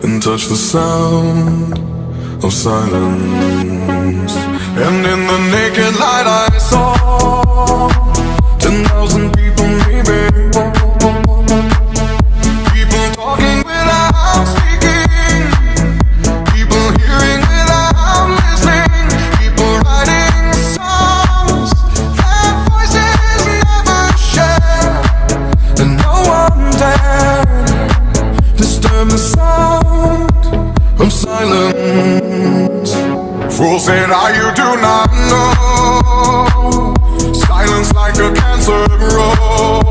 and touch the sound of silence. And in the naked light I saw 10,000 people maybe, people talking without speaking, people hearing without listening, people writing songs that voices never share, and no one dared disturb the sound of silence. Fools say now you do not know, silence like a cancer grows.